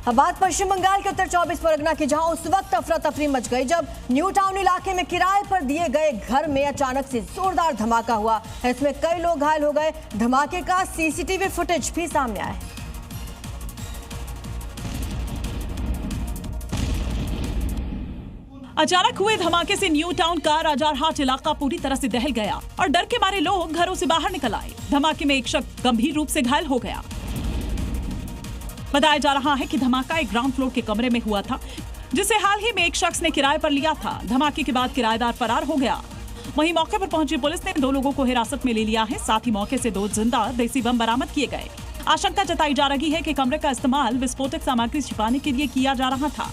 अब बात पश्चिम बंगाल के उत्तर 24 परगना की, जहां उस वक्त अफरा तफरी मच गई जब न्यू टाउन इलाके में किराए पर दिए गए घर में अचानक से जोरदार धमाका हुआ। इसमें कई लोग घायल हो गए। धमाके का सीसीटीवी फुटेज भी सामने आया है। अचानक हुए धमाके से न्यू टाउन का राजारहाट इलाका पूरी तरह से दहल गया और डर के मारे लोग घरों से बाहर निकल आए। धमाके में एक शख्स गंभीर रूप से घायल हो गया। बताया जा रहा है कि धमाका एक ग्राउंड फ्लोर के कमरे में हुआ था, जिसे हाल ही में एक शख्स ने किराए पर लिया था। धमाके के बाद किराएदार फरार हो गया। वहीं मौके पर पहुंची पुलिस ने 2 लोगों को हिरासत में ले लिया है। साथ ही मौके से 2 जिंदा देसी बम बरामद किए गए। आशंका जताई जा रही है कि कमरे का इस्तेमाल विस्फोटक सामग्री छिपाने के लिए किया जा रहा था।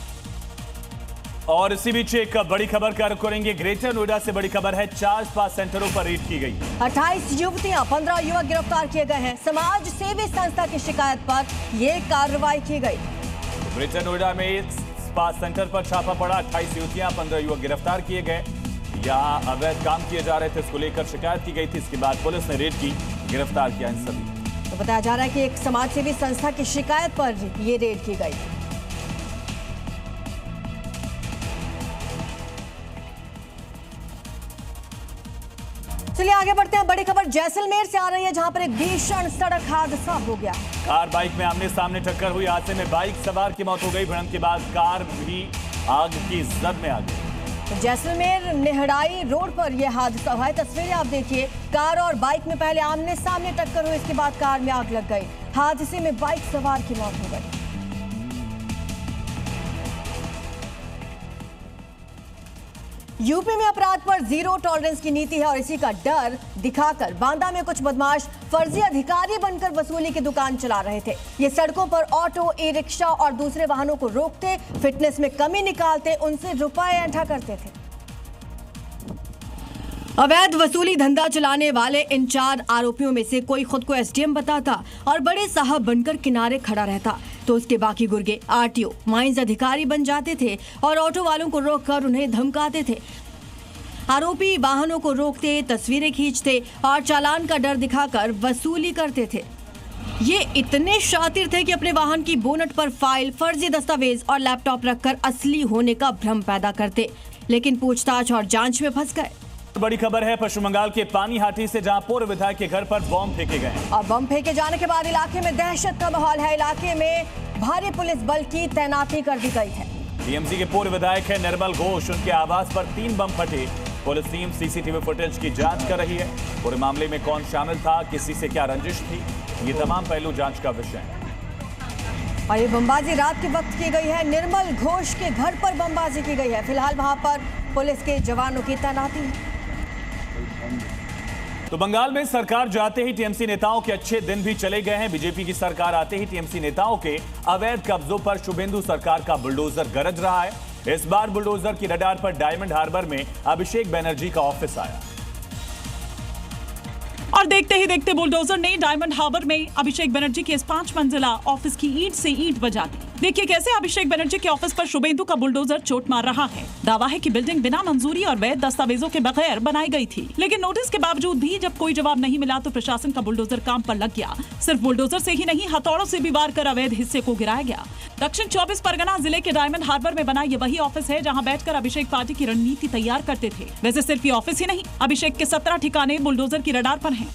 और इसी बीच एक बड़ी खबर का रुख करेंगे। ग्रेटर नोएडा से बड़ी खबर है, 4 स्पा सेंटरों पर रेड की गई। 28 युवतियां, 15 युवक गिरफ्तार किए गए हैं। समाज सेवी संस्था की शिकायत पर यह कार्रवाई की गई। ग्रेटर नोएडा में स्पा सेंटर पर छापा पड़ा। 28 युवतियां, 15 युवक गिरफ्तार किए गए। यहाँ अवैध काम किए जा रहे थे, इसको लेकर शिकायत की गई थी। इसके बाद पुलिस ने रेड की, गिरफ्तार किया इन सभी। तो बताया जा रहा है कि एक समाज सेवी संस्था की शिकायत पर यह रेड की गई। चलिए आगे बढ़ते हैं। बड़ी खबर जैसलमेर से आ रही है, जहां पर एक भीषण सड़क हादसा हो गया। कार बाइक में आमने सामने टक्कर हुई। हादसे में बाइक सवार की मौत हो गई। भिड़ंत के बाद कार भी आग की जद में आ गई। जैसलमेर नेहड़ाई रोड पर यह हादसा हुआ है। तस्वीरें आप देखिए। कार और बाइक में पहले आमने सामने टक्कर हुई, इसके बाद कार में आग लग गई। हादसे में बाइक सवार की मौत हो गई। यूपी में अपराध पर जीरो टॉलरेंस की नीति है और इसी का डर दिखाकर बांदा में कुछ बदमाश फर्जी अधिकारी बनकर वसूली की दुकान चला रहे थे। ये सड़कों पर ऑटो, ई रिक्शा और दूसरे वाहनों को रोकते, फिटनेस में कमी निकालते, उनसे रुपए ऐंठा करते थे। अवैध वसूली धंधा चलाने वाले इन 4 आरोपियों में से कोई खुद को एसडीएम बताता और बड़े साहब बनकर किनारे खड़ा रहता, तो उसके बाकी गुर्गे आरटीओ, माइंस अधिकारी बन जाते थे और ऑटो वालों को रोककर उन्हें धमकाते थे। आरोपी वाहनों को रोकते, तस्वीरें खींचते और चालान का डर दिखाकर वसूली करते थे। ये इतने शातिर थे कि अपने वाहन की बोनट पर फाइल, फर्जी दस्तावेज और लैपटॉप रखकर असली होने का भ्रम पैदा करते, लेकिन पूछताछ और जांच में फंस गए। बड़ी खबर है पश्चिम बंगाल के पानीहाटी से, जहां पूर्व विधायक के घर पर बम फेंके गए और बम फेंके जाने के बाद इलाके में दहशत का माहौल है। इलाके में भारी पुलिस बल की तैनाती कर दी गई है। टीएमसी के पूर्व विधायक है निर्मल घोष, उनके आवास पर 3 बम फटे। पुलिस टीम सीसीटीवी फुटेज की जांच कर रही है। पूरे मामले में कौन शामिल था, किसी से क्या रंजिश थी, ये तमाम पहलू जांच का विषय है। और ये बमबाजी रात के वक्त की गई है। निर्मल घोष के घर पर बमबाजी की गई है। फिलहाल वहां पर पुलिस के जवानों की तैनाती है। तो बंगाल में सरकार जाते ही टीएमसी नेताओं के अच्छे दिन भी चले गए हैं। बीजेपी की सरकार आते ही टीएमसी नेताओं के अवैध कब्जों पर शुभेंदु सरकार का बुलडोजर गरज रहा है। इस बार बुलडोजर की रडार पर डायमंड हार्बर में अभिषेक बनर्जी का ऑफिस आया और देखते ही देखते बुलडोजर ने डायमंड हार्बर में अभिषेक बनर्जी के इस 5 मंजिला ऑफिस की ईंट से ईंट बजा दी। देखिए कैसे अभिषेक बनर्जी के ऑफिस पर शुभेंदु का बुलडोजर चोट मार रहा है। दावा है कि बिल्डिंग बिना मंजूरी और वैध दस्तावेजों के बगैर बनाई गई थी, लेकिन नोटिस के बावजूद भी जब कोई जवाब नहीं मिला तो प्रशासन का बुलडोजर काम पर लग गया। सिर्फ बुलडोजर से ही नहीं, हथौड़ों से भी वार कर अवैध हिस्से को गिराया गया। दक्षिण 24 परगना जिले के डायमंड हार्बर में बना ये वही ऑफिस है जहां बैठकर अभिषेक पार्टी की रणनीति तैयार करते थे। वैसे सिर्फ ये ऑफिस ही नहीं, अभिषेक के 17 ठिकाने बुलडोजर की रडार पर हैं।